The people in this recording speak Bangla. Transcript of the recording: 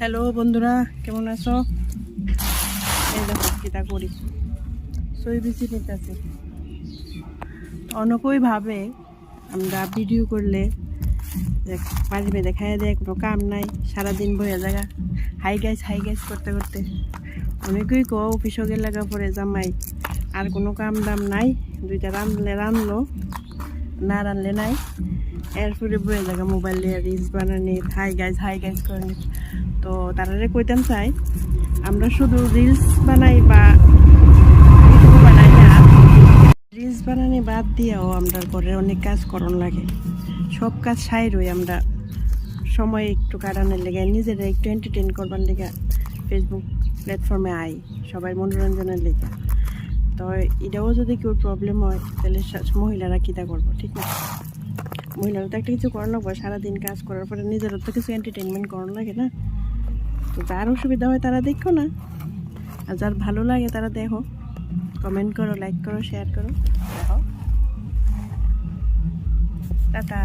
হ্যালো বন্ধুরা, কেমন আছো? এই দেখো কিটা করি, সই বিচি নিতেছি। অনেকেই ভাবে আমরা ভিডিও করলে মাঝে দেখায় দেয় কোনো কাম নাই, সারাদিন বয়ে জায়গা হাই গাইস করতে করতে। অনেকেই কো অফিসও গেলে পরে জামাই আর কোনো কাম দাম নাই, দুইটা রানলে রানলো, না রানলে নাই। এরপরে বয়ে জায়গা মোবাইল দিয়ে রিলস বানানি, হাই গাইস করে। তো তারা কইতাম চাই, আমরা শুধু রিলস বানাই বা ভিডিও বানাই না, রিলস বানানি বাদ দিয়েও আমরা ঘরে অনেক কাজ করন লাগে। সব কাজ সাইরই আমরা সময় একটু কাটানোর লেগে, নিজেরা একটু এন্টারটেইন করবার লেগে ফেসবুক প্ল্যাটফর্মে আই, সবাই মনোরঞ্জনের লেগে। তো এটাও যদি কেউ প্রবলেম হয় তাহলে মহিলারা কীটা করবো, ঠিক না? মহিলারা তো একটা কিছু করানো লাগবে, সারাদিন কাজ করার পরে নিজেরও তো কিছু এন্টারটেনমেন্ট করানো লাগে না? তো যার অসুবিধা হয় তারা দেখো না, আর যার ভালো লাগে তারা দেখো, কমেন্ট করো, লাইক করো, শেয়ার করো, দেখো। টাটা।